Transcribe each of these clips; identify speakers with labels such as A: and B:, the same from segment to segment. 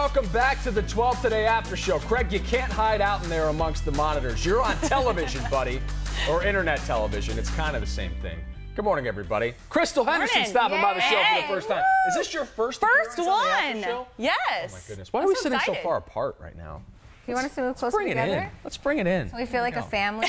A: welcome back to the 12 Today After Show. Craig, you can't hide out in there amongst the monitors. You're on television, buddy, or internet television. It's kind of the same thing. Good morning, everybody. Crystal Henderson stopping by the show for the first time. Is this your first appearance on the After Show?
B: Yes.
A: Oh, my goodness. Why are we sitting so far apart right now?
C: You want us to move closer together?
A: Let's bring it in.
C: So we feel like a family.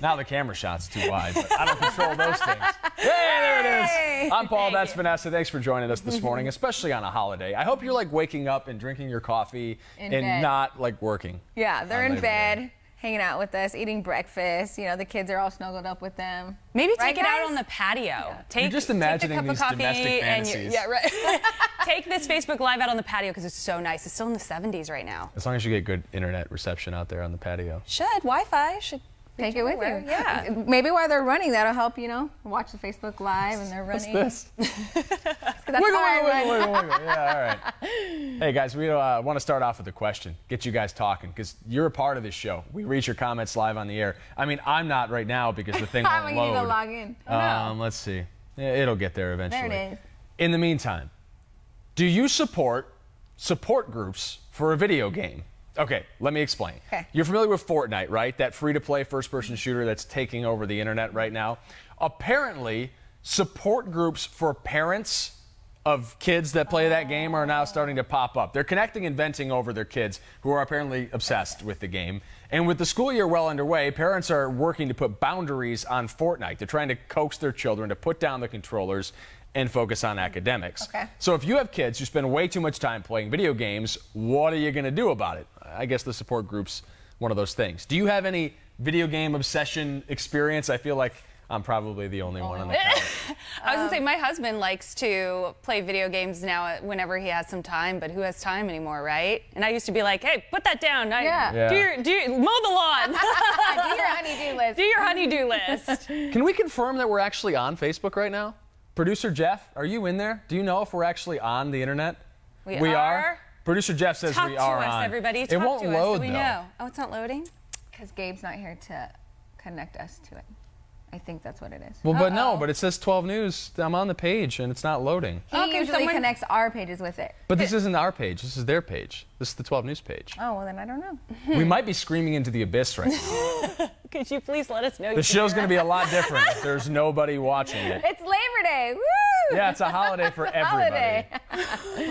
A: Now the camera shot's too wide, but I don't control those things. Hey, there it is. I'm Paul, that's Vanessa. Thanks for joining us this morning, especially on a holiday. I hope you're like waking up and drinking your coffee and not like working.
C: Yeah, they're in bed, hanging out with us, eating breakfast. You know, the kids are all snuggled up with them.
B: Maybe take it out on the patio. Yeah.
A: You're just imagining
B: take a
A: these
B: cup of coffee
A: domestic fantasies.
B: yeah, right. Take this Facebook Live out on the patio because it's so nice. It's still in the 70s right now.
A: As long as you get good internet reception out there on the patio.
B: Wi-Fi should.
C: Take it with you.
B: Yeah.
C: Maybe while they're running, that'll help, you know, watch the Facebook Live and they're running.
A: What's this?
C: That's wiggle.
A: Yeah, all right. Hey, guys, we want to start off with a question. Get you guys talking, because you're a part of this show. We read your comments live on the air. I mean, I'm not right now because the thing won't load.
C: We need to log in. Oh, no.
A: Let's see. Yeah, it'll get there eventually.
C: There it is.
A: In the meantime, do you support groups for a video game? Okay, let me explain.
C: Okay.
A: You're familiar with Fortnite, right? That free-to-play first-person shooter that's taking over the internet right now. Apparently, support groups for parents of kids that play that game are now starting to pop up. They're connecting and venting over their kids who are apparently obsessed with the game. And with the school year well underway, parents are working to put boundaries on Fortnite. They're trying to coax their children to put down the controllers and focus on academics.
C: Okay.
A: So if you have kids who spend way too much time playing video games, what are you going to do about it? I guess the support group's one of those things. Do you have any video game obsession experience? I feel like I'm probably the only one on the couch.
B: I was going to say, my husband likes to play video games now whenever he has some time, but who has time anymore, right? And I used to be like, hey, put that down. Mow the lawn.
C: Do your honey-do list.
B: Do your honey-do list.
A: Can we confirm that we're actually on Facebook right now? Producer Jeff, are you in there? Do you know if we're actually on the internet?
B: We are.
A: Producer Jeff says we are on.
B: Talk to us, everybody.
A: It won't load,
B: so we
A: though.
B: know. Oh, it's not loading?
C: Because Gabe's not here to connect us to it. I think that's what it is.
A: Well, but no, but it says 12 News. I'm on the page, and it's not loading.
C: He usually connects our pages with it.
A: But this isn't our page. This is their page. This is the 12 News page.
C: Oh, well, then I don't know.
A: We might be screaming into the abyss right now.
B: Could you please let us know?
A: The show's going to be a lot different if there's nobody watching it.
C: It's Labor Day. Woo!
A: Yeah, it's a holiday for everybody.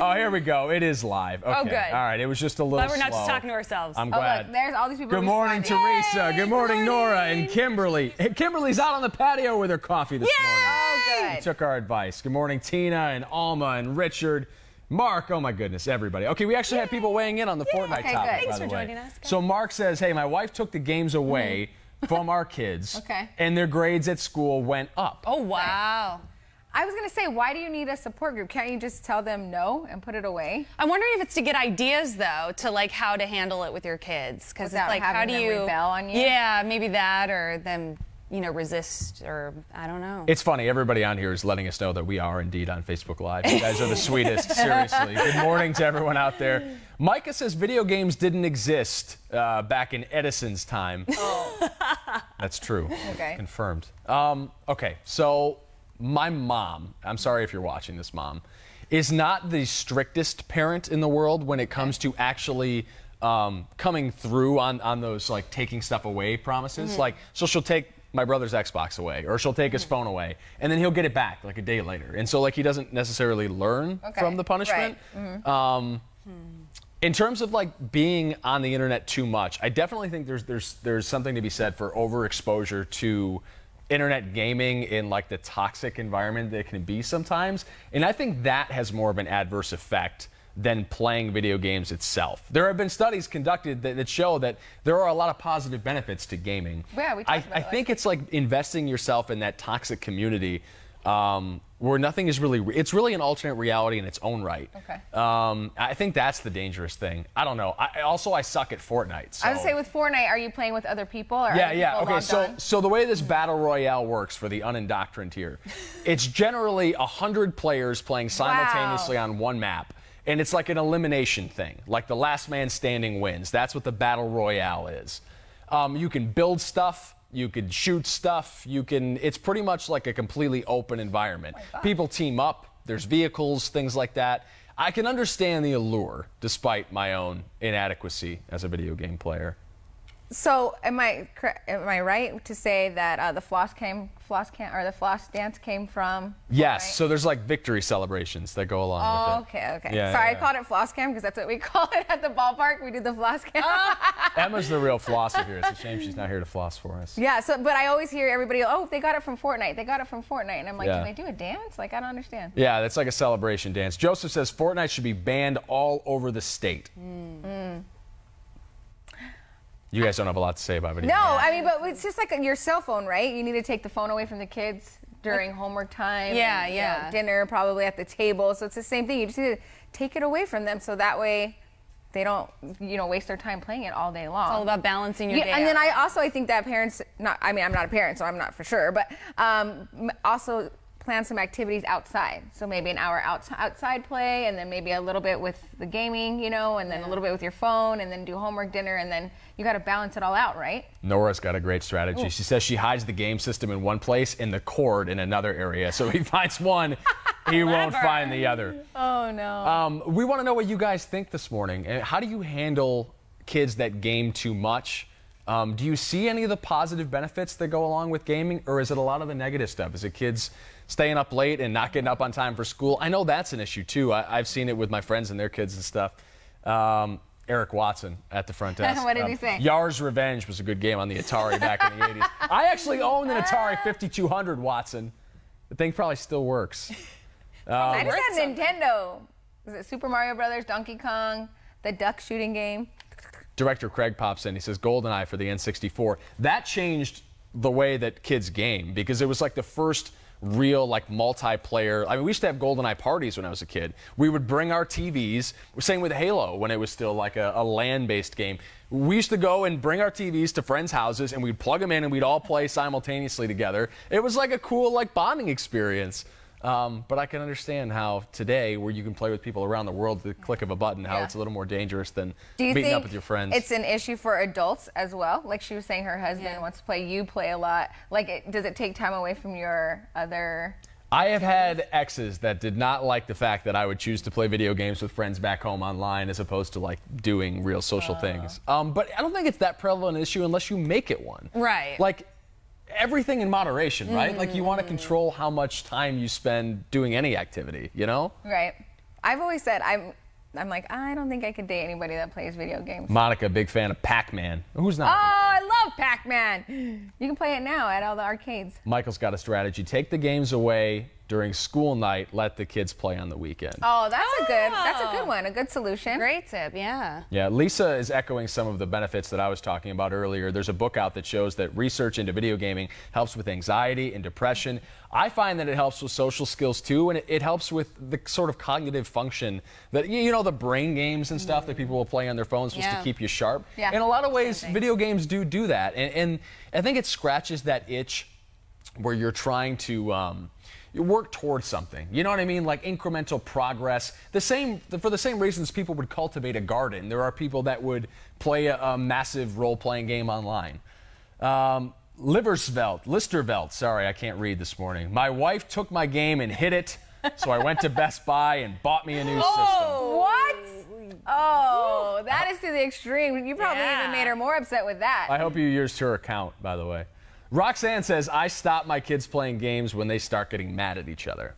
A: Oh, here we go. It is live. Okay.
B: Oh, good.
A: All right. It was just a little
B: But we're not
A: slow.
B: just talking to ourselves.
A: I'm glad.
C: Look, there's all these people.
A: Good morning, Teresa.
C: Yay!
A: Good morning, Nora and Kimberly. Hey, Kimberly's out on the patio with her coffee this morning.
C: Oh, good.
A: She took our advice. Good morning, Tina and Alma and Richard. Mark, oh my goodness, everybody. Okay, we actually had people weighing in on the Fortnite topic, by
B: Thanks
A: the
B: for
A: way.
B: joining us, guys.
A: So Mark says, hey, my wife took the games away from our kids, and their grades at school went up.
B: Oh, wow.
C: I was going to say, why do you need a support group? Can't you just tell them no and put it away?
B: I'm wondering if it's to get ideas, though, to like how to handle it with your kids. Because it's like, how do you
C: rebel on you?
B: Yeah, maybe that, or them, you know, resist, or I don't know.
A: It's funny. Everybody on here is letting us know that we are indeed on Facebook Live. You guys are the sweetest. Seriously. Good morning to everyone out there. Micah says video games didn't exist back in Edison's time.
C: Oh.
A: That's true.
C: Okay.
A: Confirmed. Okay, so my mom, I'm sorry if you're watching this, Mom, is not the strictest parent in the world when it comes to actually coming through on those like taking stuff away promises. Like, so she'll take my brother's Xbox away, or she'll take his phone away, and then he'll get it back like a day later. And so like he doesn't necessarily learn from the punishment.
C: Right.
A: In terms of like being on the internet too much, I definitely think there's something to be said for overexposure to internet gaming in like the toxic environment that it can be sometimes. And I think that has more of an adverse effect than playing video games itself. There have been studies conducted that show that there are a lot of positive benefits to gaming.
C: Yeah, we talked about
A: I think it's like investing yourself in that toxic community where nothing is really, it's really an alternate reality in its own right.
C: Okay.
A: I think that's the dangerous thing. I don't know. I suck at Fortnite. So.
C: I would say with Fortnite, are you playing with other people? Or
A: Yeah.
C: Other people
A: Okay, so the way this battle royale works for the unindoctrined here, it's generally 100 players playing simultaneously on one map. And it's like an elimination thing, like the last man standing wins. That's what the battle royale is. You can build stuff, you could shoot stuff, it's pretty much like a completely open environment. People team up, there's vehicles, things like that. I can understand the allure, despite my own inadequacy as a video game player.
C: So am I right to say that the floss dance came from?
A: Yes.
C: Right?
A: So there's like victory celebrations that go along with it.
C: Okay.
A: Yeah,
C: Sorry,
A: yeah.
C: I called it floss cam because that's what we call it at the ballpark. We do the floss cam.
A: Emma's the real flosser here. It's a shame she's not here to floss for us.
C: Yeah. So, but I always hear everybody, oh, they got it from Fortnite. They got it from Fortnite, and I'm like,
A: Yeah.
C: do they do a dance? Like, I don't understand.
A: Yeah, that's like a celebration dance. Joseph says Fortnite should be banned all over the state. You guys don't have a lot to say about video
C: No,
A: games.
C: I mean, but it's just like your cell phone, right? You need to take the phone away from the kids during homework time.
B: Yeah,
C: and,
B: yeah.
C: You know, dinner probably at the table. So it's the same thing. You just need to take it away from them so that way they don't, waste their time playing it all day long.
B: It's all about balancing your day
C: And then
B: out.
C: I think that parents, I'm not a parent, so I'm not for sure, but also plan some activities outside. So maybe an hour outside play, and then maybe a little bit with the gaming, and then a little bit with your phone, and then do homework, dinner, and then you got to balance it all out, right?
A: Nora's got a great strategy.
C: Ooh.
A: She says she hides the game system in one place and the cord in another area. So he finds one, he won't find the other.
C: Oh, no.
A: We want to know what you guys think this morning. How do you handle kids that game too much? Do you see any of the positive benefits that go along with gaming, or is it a lot of the negative stuff? Is it kids staying up late and not getting up on time for school? I know that's an issue, too. I've seen it with my friends and their kids and stuff. Eric Watson at the front desk.
C: What did he say?
A: Yar's Revenge was a good game on the Atari back in the 80s. I actually owned an Atari 5200, Watson. The thing probably still works.
C: I just had Nintendo. Was it Super Mario Brothers, Donkey Kong, the duck shooting game?
A: Director Craig pops in. He says GoldenEye for the N64. That changed the way that kids game because it was like the first real multiplayer. I mean, we used to have GoldenEye parties when I was a kid. We would bring our TVs. Same with Halo when it was still like a LAN-based game. We used to go and bring our TVs to friends' houses and we'd plug them in and we'd all play simultaneously together. It was like a cool bonding experience. But I can understand how today, where you can play with people around the world with the click of a button, how it's a little more dangerous than meeting up with your friends.
C: It's an issue for adults as well? Like she was saying, her husband wants to play. You play a lot. Does it take time away from your other?
A: I have had exes that did not like the fact that I would choose to play video games with friends back home online as opposed to doing real social things. But I don't think it's that prevalent an issue unless you make it one.
B: Right.
A: Everything in moderation, right? You want to control how much time you spend doing any activity,
C: Right. I've always said I'm like, I don't think I could date anybody that plays video games.
A: Monica, big fan of Pac-Man. Who's not?
C: Oh, I love Pac-Man. You can play it now at all the arcades.
A: Michael's got a strategy. Take the games away during school night. Let the kids play on the weekend.
C: Oh, that's a good one. A good solution.
B: Great tip, yeah.
A: Yeah, Lisa is echoing some of the benefits that I was talking about earlier. There's a book out that shows that research into video gaming helps with anxiety and depression. I find that it helps with social skills too, and it helps with the sort of cognitive function that, the brain games and stuff that people will play on their phones just to keep you sharp.
C: Yeah.
A: In a lot of ways, video games do that. And I think it scratches that itch where you're trying to you work towards something. You know what I mean? Like incremental progress. For the same reasons people would cultivate a garden. There are people that would play a massive role-playing game online. Listervelt, sorry, I can't read this morning. My wife took my game and hid it, so I went to Best Buy and bought me a new system.
C: What? Oh, that is to the extreme. You probably even made her more upset with that.
A: I hope you used her account, by the way. Roxanne says, I stop my kids playing games when they start getting mad at each other.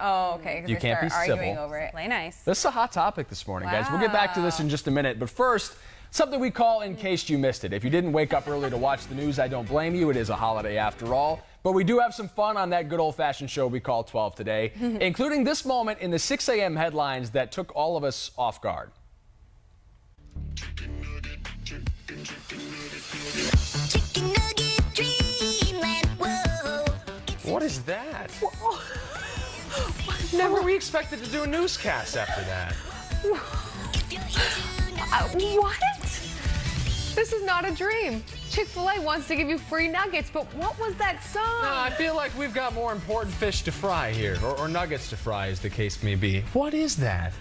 C: Oh, okay.
A: You can't be
C: arguing
A: civil.
C: over it.
B: Play nice.
A: This is a hot topic this morning, guys. We'll get back to this in just a minute. But first, something we call In Case You Missed It. If you didn't wake up early to watch the news, I don't blame you. It is a holiday after all. But we do have some fun on that good old-fashioned show we call 12 today, including this moment in the 6 a.m. headlines that took all of us off guard. What is that? Never we expected to do a newscast after that.
D: What? This is not a dream. Chick-fil-A wants to give you free nuggets, but what was that song?
A: No, I feel like we've got more important fish to fry here, or nuggets to fry, as the case may be. What is that?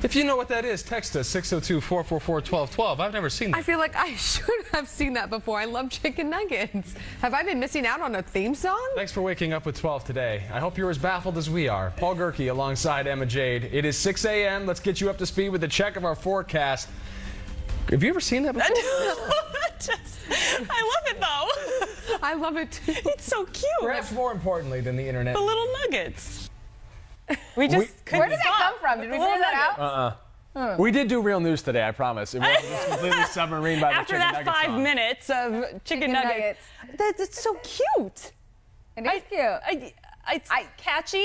E: If you know what that is, text us 602-444-1212. I've never seen that.
D: I feel like I should have seen that before. I love chicken nuggets. Have I been missing out on a theme song?
E: Thanks for waking up with 12 today. I hope you're as baffled as we are. Paul Gerke alongside Emma Jade. It is 6 a.m. Let's get you up to speed with a check of our forecast. Have you ever seen that before?
B: I love it though.
D: I love it too.
B: It's so cute.
E: Perhaps more importantly than the internet.
B: The little nuggets. We just
C: Where did that come from? Did we figure that out?
A: We did do real news today, I promise. It wasn't just completely submarine by the
B: After
A: chicken
B: that
A: nugget
B: 5
A: song.
B: minutes of chicken nuggets. That's so cute.
C: It is cute.
B: It's catchy.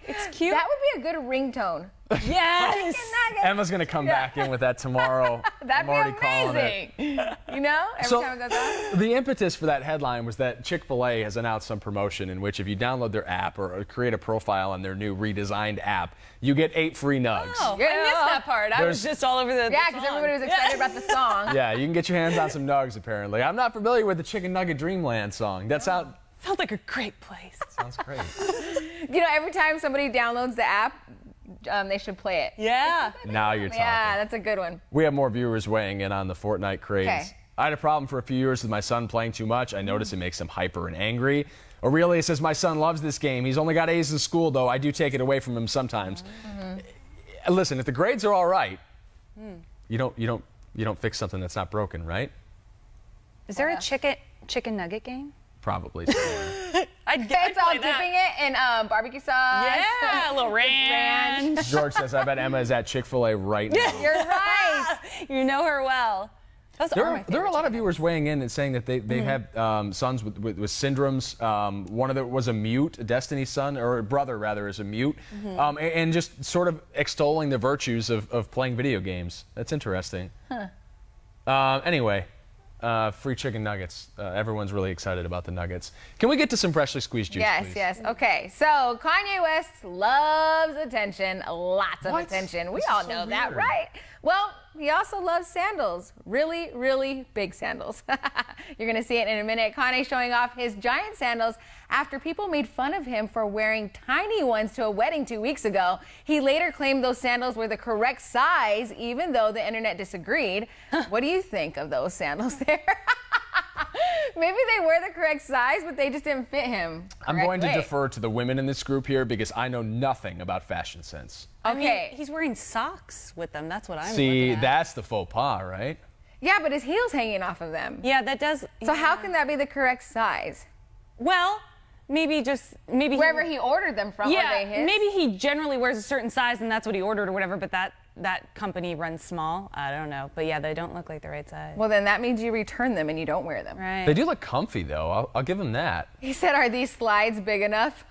B: It's cute.
C: That would be a good ringtone.
B: Yes.
C: Chicken nuggets.
A: Emma's going to come back in with that tomorrow.
C: That'd
A: I'm already
C: be
A: calling it.
C: amazing. You know, every time it goes on.
A: The impetus for that headline was that Chick-fil-A has announced some promotion in which if you download their app or create a profile on their new redesigned app, you get 8 free nugs.
B: Oh, I missed that part. I was just all over the
C: Yeah, because everybody was excited about the song.
A: Yeah, you can get your hands on some nugs apparently. I'm not familiar with the Chicken Nugget Dreamland song. That sounds
B: like a great place.
A: great.
C: You know, every time somebody downloads the app, they should play it.
B: Yeah.
A: Now you're talking.
C: Yeah, that's a good one.
A: We have more viewers weighing in on the Fortnite craze.
C: Okay.
A: I had a problem for a few years with my son playing too much. I notice it makes him hyper and angry. Aurelia says, my son loves this game. He's only got A's in school, though. I do take it away from him sometimes. Listen, if the grades are all right, you don't fix something that's not broken, right?
B: Is there a chicken nugget game?
A: Probably.
C: It's all dipping it in barbecue sauce.
B: Yeah, a little ranch.
A: George says, I bet Emma is at Chick-fil-A right now.
C: You're right.
B: You know her well.
A: There are a lot of viewers weighing in and saying that they have sons with syndromes. One of them was a mute, Destiny's son, or brother rather, is a mute, and just sort of extolling the virtues of playing video games. That's interesting. Anyway, free chicken nuggets. Everyone's really excited about the nuggets. Can we get to some freshly squeezed juice, please?
C: Yes. Okay, so Kanye West loves attention, lots of attention. We all know that, right? Well, he also loves sandals, really, really big sandals. You're going to see it in a minute. Kanye showing off his giant sandals after people made fun of him for wearing tiny ones to a wedding 2 weeks ago. He later claimed those sandals were the correct size, even though the internet disagreed. What do you think of those sandals there? Maybe they were the correct size, but they just didn't fit him.
A: I'm going to defer to the women in this group here because I know nothing about fashion sense.
C: Okay.
B: I mean, he's wearing socks with them. That's what I'm
A: See,
B: looking at.
A: that's the faux pas, right?
C: Yeah, but his heel's hanging off of them.
B: Yeah, that does.
C: So how can that be the correct size?
B: Well, maybe
C: wherever he ordered them from.
B: Yeah,
C: are they his?
B: maybe he generally wears a certain size and that's what he ordered or whatever. But that company runs small. I don't know. But yeah, they don't look like the right size.
C: Well, then that means you return them and you don't wear them.
B: Right.
A: They do look comfy, though. I'll give him that.
C: He said, "Are these slides big enough?"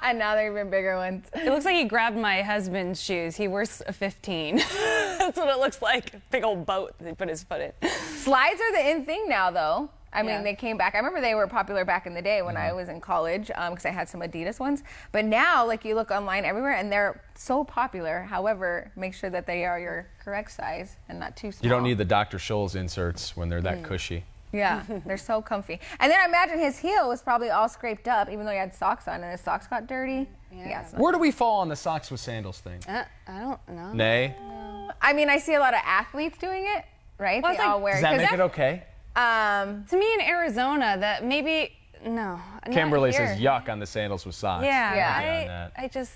C: And now they're even bigger ones.
B: It looks like he grabbed my husband's shoes. He wears a 15. That's what it looks like. Big old boat that he put his foot in.
C: Slides are the in thing now, though. I mean,
B: Yeah.
C: they came back. I remember they were popular back in the day when I was in college because I had some Adidas ones. But now, like, you look online everywhere and they're so popular. However, make sure that they are your correct size and not too small.
A: You don't need the Dr. Scholl's inserts when they're that cushy.
C: Yeah, they're so comfy. And then I imagine his heel was probably all scraped up, even though he had socks on, and his socks got dirty. Yeah. It's not-
A: Where do we fall on the socks with sandals thing?
B: I don't know.
A: Nay?
C: I mean, I see a lot of athletes doing it, right?
B: Well,
C: They
B: it's like-
C: all wear.
A: Does that
C: 'cause
A: make it okay?
B: To me in Arizona, that maybe no. not
A: Kimberly
B: here.
A: says yuck on the sandals with socks.
B: Yeah,
C: Yeah.
B: I just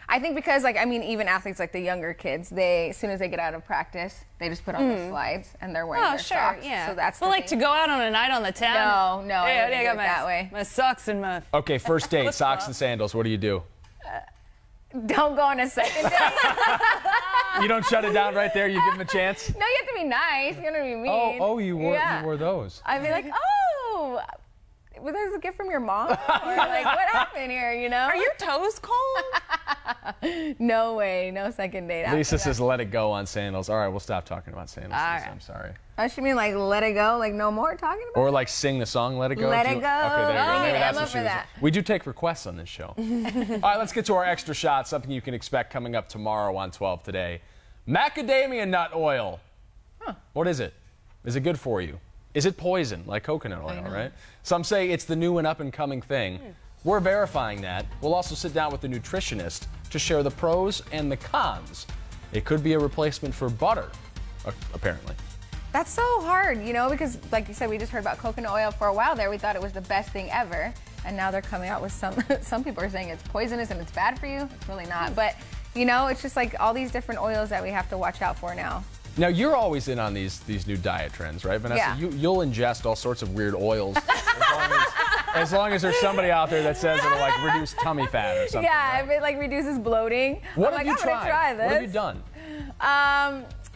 C: I think because, like, I mean, even athletes, like the younger kids, they, as soon as they get out of practice, they just put on the slides and they're wearing
B: Oh,
C: their
B: sure,
C: socks.
B: yeah.
C: So that's
B: but
C: the
B: like
C: thing.
B: to go out on a night on the town.
C: No, I
B: Yeah,
C: wouldn't
B: I
C: do
B: got
C: it
B: my,
C: that way.
B: my socks and my.
A: Okay, first date, socks and sandals. What do you do?
C: Don't go on a second date.
A: You don't shut it down right there? You give them a chance?
C: No, you have to be nice. You gotta be mean.
A: You wore those.
C: I'd be like, oh, well, there's a gift from your mom? Or like, what happened here, you know?
B: Are your toes cold?
C: No way, no second date. after
A: Lisa
C: that.
A: says let it go on sandals. All right, we'll stop talking about sandals.
B: All
A: Lisa,
B: right.
A: I'm sorry.
C: Oh, she mean like let it go, like no more talking about
A: Or like sing the song Let It Go.
C: Let
A: if
C: It
A: you-
C: Go.
A: Okay, there you go.
C: We
A: Maybe
C: need
A: that's
C: Emma
A: what she
C: for
A: was-
C: that.
A: We do take requests on this show. All right, let's get to our extra shot, something you can expect coming up tomorrow on 12 today. Macadamia nut oil. What is it? Is it good for you? Is it poison, like coconut oil, right? Some say it's the new and up-and-coming thing. We're verifying that. We'll also sit down with the nutritionist to share the pros and the cons. It could be a replacement for butter, apparently.
C: That's so hard, you know, because like you said, we just heard about coconut oil for a while there. We thought it was the best thing ever. And now they're coming out with some people are saying it's poisonous and it's bad for you. It's really not. But, you know, it's just like all these different oils that we have to watch out for now.
A: Now, you're always in on these new diet trends, right, Vanessa?
C: Yeah.
A: You'll ingest all sorts of weird oils as long as there's somebody out there that says it'll, like, reduce tummy fat or something.
C: Yeah,
A: right?
C: if it, like, reduces bloating.
A: What
C: I'm
A: have
C: like,
A: you
C: I'm
A: tried?
C: gonna try this.
A: What have you done?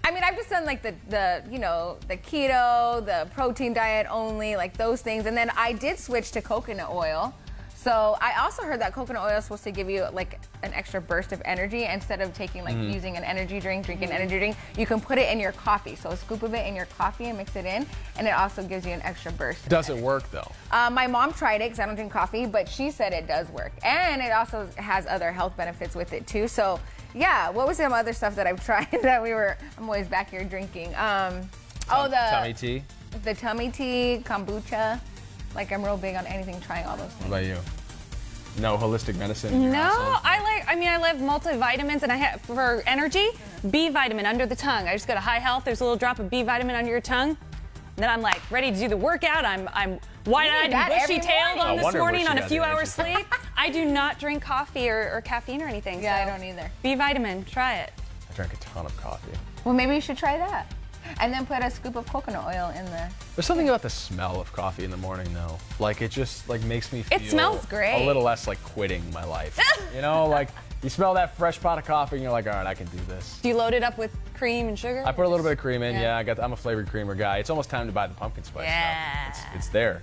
C: I mean, I've just done like the you know, the keto, the protein diet only, like those things. And then I did switch to coconut oil. So I also heard that coconut oil is supposed to give you like an extra burst of energy instead of taking like using an energy drink, drinking an energy drink. You can put it in your coffee. So a scoop of it in your coffee and mix it in, and it also gives you an extra burst.
A: Does it work though?
C: My mom tried it because I don't drink coffee, but she said it does work, and it also has other health benefits with it too. So yeah, what was some other stuff that I've tried that I'm always back here drinking? The
A: tummy tea.
C: The tummy tea, kombucha. Like I'm real big on anything, trying all those things.
A: What about you? No holistic medicine? in your
B: No,
A: household?
B: I love multivitamins, and I have for energy, B vitamin under the tongue. I just go to High Health. There's a little drop of B vitamin under your tongue. And then I'm like ready to do the workout. I'm wide-eyed and bushy-tailed on this morning on a few hours sleep. I do not drink coffee or caffeine or anything.
C: Yeah,
B: so
C: I don't either.
B: B vitamin, try it.
A: I drank a ton of coffee.
C: Well, maybe you should try that. And then put a scoop of coconut oil in the.
A: There's something about the smell of coffee in the morning, though. Like, it just, like, makes me feel
B: It smells great.
A: a little less like quitting my life. You know, like, you smell that fresh pot of coffee and you're like, all right, I can do this.
B: Do you load it up with cream and sugar?
A: I put a little bit of cream in,
B: Yeah.
A: I'm a flavored creamer guy. It's almost time to buy the pumpkin spice
B: Yeah.
A: stuff. It's there.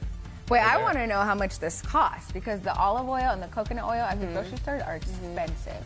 C: Wait, I
A: Okay.
C: want to know how much this costs because the olive oil and the coconut oil at the grocery store are expensive.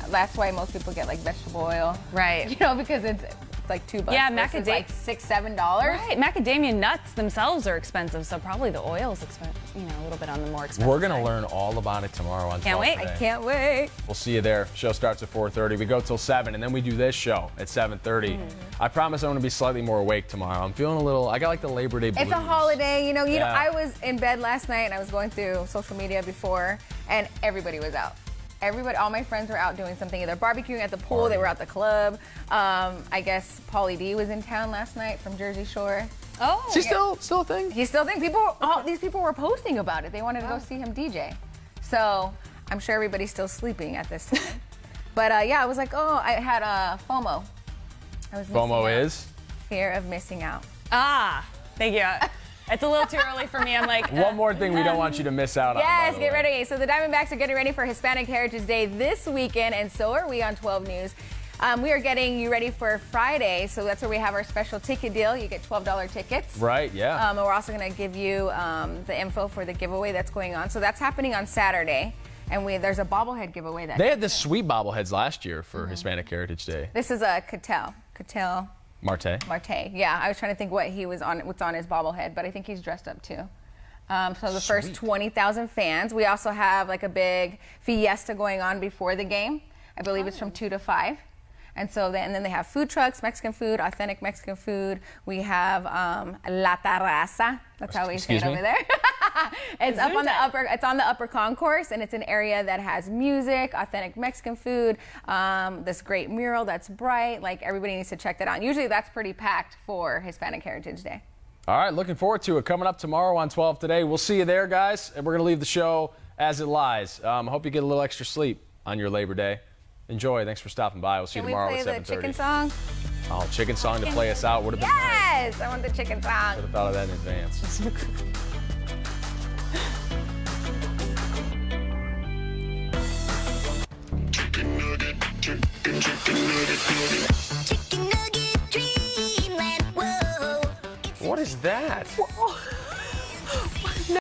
C: That's why most people get like vegetable oil.
B: Right.
C: You know, because it's like $2.
B: Yeah,
C: versus, like $6, $7.
B: Right, macadamia nuts themselves are expensive, so probably the oil's a little bit on the more expensive
A: We're going to
B: side.
A: learn all about it tomorrow on
B: Can't
A: 12
B: wait.
A: Today.
C: I can't wait.
A: We'll see you there. Show starts at 4:30. We go till 7, and then we do this show at 7:30. I promise I'm going to be slightly more awake tomorrow. I'm feeling a little, I got like the Labor Day blues.
C: It's a holiday, you know.
A: Yeah.
C: I was in bed last night and I was going through social media before, and everybody was out. All my friends were out doing something, either barbecuing at the pool, they were at the club. I guess Pauly D was in town last night from Jersey Shore.
B: Oh,
A: Is he still a thing?
C: He's still thinking all these people were posting about it. They wanted to go see him DJ. So I'm sure everybody's still sleeping at this time. But yeah, I was like, I had FOMO. I was missing
A: FOMO
C: out.
A: is?
C: Fear of missing out.
B: Thank you. It's a little too early for me. I'm like,
A: One more thing we don't want you to miss out on.
C: Yes,
A: by the
C: get
A: way.
C: ready. So the Diamondbacks are getting ready for Hispanic Heritage Day this weekend, and so are we on 12 News. We are getting you ready for Friday, so that's where we have our special ticket deal. You get $12 tickets.
A: Right, yeah.
C: And we're also going to give you the info for the giveaway that's going on. So that's happening on Saturday, and there's a bobblehead giveaway that
A: They had the sweet bobbleheads last year for Hispanic Heritage Day.
C: This is a Cattell
A: Marte.
C: Marte. Yeah, I was trying to think what's on his bobblehead, but I think he's dressed up too. So the first 20,000 fans. We also have like a big fiesta going on before the game. I believe it's from 2 to 5. And then they have food trucks, Mexican food, authentic Mexican food. We have La Terraza. That's how we say it
A: Excuse me?
C: over there. It's up on the upper. It's on the upper concourse, and it's an area that has music, authentic Mexican food, this great mural that's bright. Like everybody needs to check that out. Usually, that's pretty packed for Hispanic Heritage Day.
A: All right, looking forward to it. Coming up tomorrow on 12 Today. We'll see you there, guys. And we're going to leave the show as it lies. I hope you get a little extra sleep on your Labor Day. Enjoy. Thanks for stopping by. We'll see you tomorrow at 7:30.
C: Can we play the chicken song?
A: Oh, chicken song to play us out would have been
C: Yes, I want the chicken
A: Should
C: song.
A: have thought of that in advance.
F: Chicken nugget, chicken nugget, nugget.